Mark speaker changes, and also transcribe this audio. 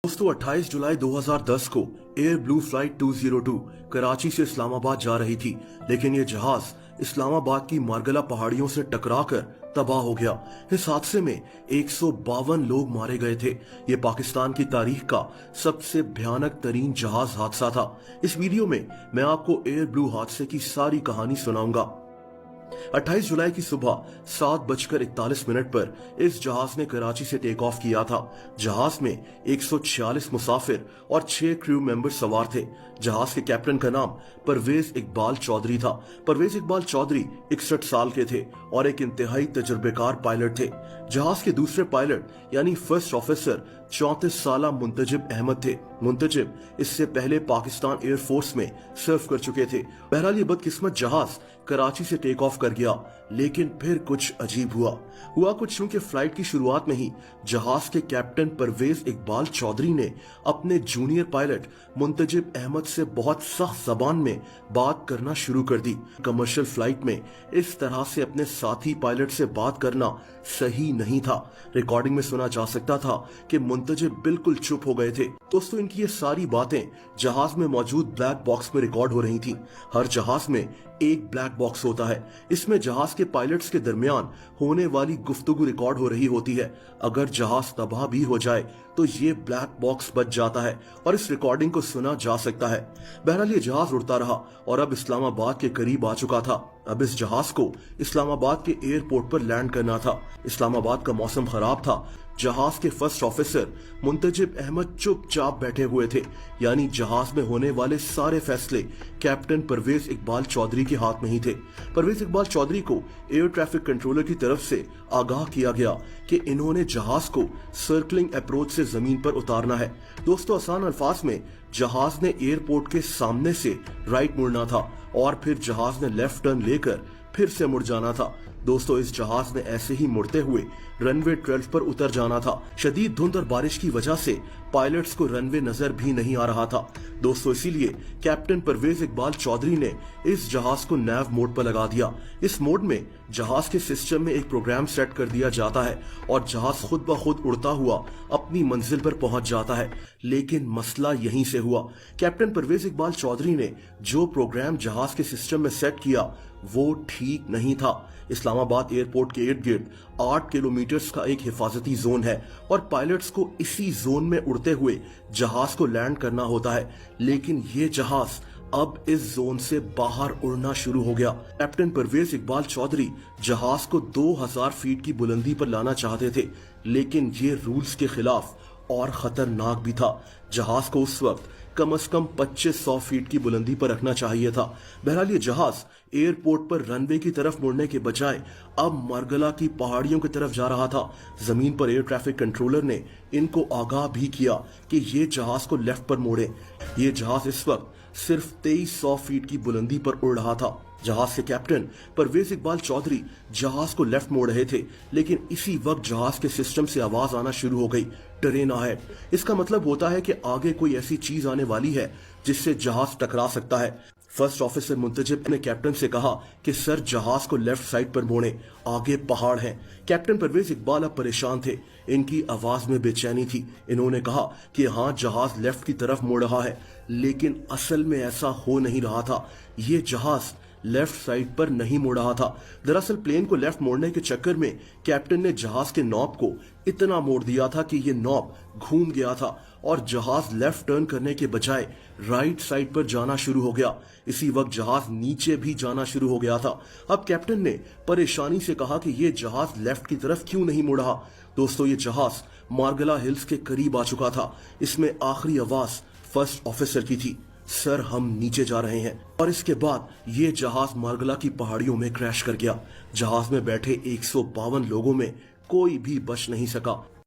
Speaker 1: दोस्तों 28 जुलाई 2010 को air blue flight 202 Karachi से इस्लामाबाद जा रही थी, लेकिन ये जहाज इस्लामाबाद की मार्गला पहाड़ियों से टकराकर तबाह हो गया। इस हादसे में 152 लोग मारे गए थे। ये पाकिस्तान की तारीख का सबसे भयानक तरीन जहाज हादसा था। इस वीडियो में मैं आपको एयर ब्लू हादसे की सारी कहानी सुनाऊंगा। 28 जुलाई की सुबह 7:41 पर इस जहाज ने कराची से टेक ऑफ किया था। जहाज में 146 मुसाफिर और 6 क्रू मेंबर सवार थे। जहाज के कैप्टन का नाम परवेज इकबाल चौधरी था। परवेज इकबाल चौधरी 61 साल के थे और एक इंतहाई तजुर्बेकार पायलट थे। जहाज के दूसरे पायलट यानी फर्स्ट ऑफिसर 34 साला मुंतजिब अहमद थे। मुंतजिब इससे पहले पाकिस्तान एयरफोर्स में सर्व कर चुके थे। बहरहाल ये बदकिस्मत जहाज कराची से टेक ऑफ कर गया, लेकिन फिर कुछ अजीब हुआ कुछ यूं कि फ्लाइट की शुरुआत में ही जहाज के कैप्टन परवेज इकबाल चौधरी ने अपने जूनियर पायलट मुंतजिब अहमद से बहुत सख्त जबान में बात करना शुरू कर दी। कमर्शियल फ्लाइट में इस तरह से अपने साथी पायलट से बात करना सही नहीं था। रिकॉर्डिंग में सुना जा सकता था कि मुंतजिब बिल्कुल चुप हो गए थे। दोस्तों, इनकी ये सारी बातें जहाज में मौजूद ब्लैक बॉक्स में रिकॉर्ड हो रही थी। हर जहाज में एक ब्लैक बॉक्स होता है। इसमें जहाज के पायलट्स के दरमियान होने वाली गुफ्तगू रिकॉर्ड हो रही होती है। अगर जहाज तबाह भी हो जाए तो ये ब्लैक बॉक्स बच जाता है और इस रिकॉर्डिंग को सुना जा सकता है। बहरहाल ये जहाज उड़ता रहा और अब इस्लामाबाद के करीब आ चुका था। अब इस जहाज को इस्लामाबाद के एयरपोर्ट पर लैंड करना था। इस्लामाबाद का मौसम खराब था। जहाज के फर्स्ट ऑफिसर मुंतजिब अहमद चुपचाप बैठे हुए थे, यानी जहाज में होने वाले सारे फैसले कैप्टन परवेज इकबाल चौधरी के हाथ में ही थे। परवेज इकबाल चौधरी को एयर ट्रैफिक कंट्रोलर की तरफ से आगाह किया गया कि इन्होंने जहाज को सर्कलिंग अप्रोच से जमीन पर उतारना है। दोस्तों, आसान अल्फाज में जहाज ने एयरपोर्ट के सामने से राइट मुड़ना था और फिर जहाज ने लेफ्ट टर्न लेकर फिर से मुड़ जाना था। दोस्तों, इस जहाज ने ऐसे ही मुड़ते हुए रनवे 12 पर उतर जाना था। शदीद धुंध और बारिश की वजह से पायलट्स को रनवे नजर भी नहीं आ रहा था। दोस्तों, इसीलिए कैप्टन परवेज इकबाल चौधरी ने इस जहाज को नैव मोड पर लगा दिया। इस मोड में जहाज के सिस्टम में एक प्रोग्राम सेट कर दिया जाता है और जहाज खुद ब खुद उड़ता हुआ अपनी मंजिल पर पहुंच जाता है। लेकिन मसला यहीं से हुआ। कैप्टन परवेज इकबाल चौधरी ने जो प्रोग्राम जहाज के सिस्टम में सेट किया वो ठीक नहीं था। इस्लामाबाद एयरपोर्ट के इर्द गिर्द 8 किलोमीटर का एक हिफाजती जोन है और पायलट्स को इसी जोन में उड़ते हुए जहाज को लैंड करना होता है। लेकिन ये जहाज अब इस जोन से बाहर उड़ना शुरू हो गया। कैप्टन परवेज इकबाल चौधरी जहाज को 2000 फीट की बुलंदी पर लाना चाहते थे, लेकिन ये रूल्स के खिलाफ और खतरनाक भी था। जहाज को उस वक्त कम से कम 2500 फीट की बुलंदी पर रखना चाहिए था। बहरहाल ये जहाज एयरपोर्ट पर रनवे की तरफ मुड़ने के बजाय अब मार्गला की पहाड़ियों की तरफ जा रहा था। जमीन पर एयर ट्रैफिक कंट्रोलर ने इनको आगाह भी किया कि ये जहाज को लेफ्ट पर मोड़े। ये जहाज इस वक्त सिर्फ 2300 फीट की बुलंदी पर उड़ रहा था। जहाज के कैप्टन परवेज इकबाल चौधरी जहाज को लेफ्ट मोड़ रहे थे, लेकिन इसी वक्त जहाज के सिस्टम से आवाज आना शुरू हो गई, टरेन अहेड। इसका मतलब होता है कि आगे कोई ऐसी चीज आने वाली है जिससे जहाज टकरा सकता है। फर्स्ट ऑफिसर मुंतजिब ने कैप्टन से कहा कि सर, जहाज को लेफ्ट साइड पर मोड़े, आगे पहाड़ है। कैप्टन परवेज इकबाल अब परेशान थे। इनकी आवाज में बेचैनी थी। इन्होंने कहा कि हाँ, जहाज लेफ्ट की तरफ मुड़ रहा है, लेकिन असल में ऐसा हो नहीं रहा था। ये जहाज लेफ्ट साइड पर नहीं मुड़ रहा था। दरअसल प्लेन को लेफ्ट मोड़ने के चक्कर में कैप्टन ने जहाज के नॉब को इतना मोड़ दिया था कि ये नॉब घूम गया था और जहाज लेफ्ट टर्न करने के बजाय राइट साइड पर जाना शुरू हो गया। इसी वक्त जहाज नीचे भी जाना शुरू हो गया था। अब कैप्टन ने परेशानी से कहा कि ये जहाज लेफ्ट की तरफ क्यों नहीं मुड़ रहा। दोस्तों, ये जहाज मार्गला हिल्स के करीब आ चुका था। इसमें आखिरी आवाज फर्स्ट ऑफिसर की थी, सर, हम नीचे जा रहे हैं। और इसके बाद ये जहाज मार्गला की पहाड़ियों में क्रैश कर गया। जहाज में बैठे 152 लोगों में कोई भी बच नहीं सका।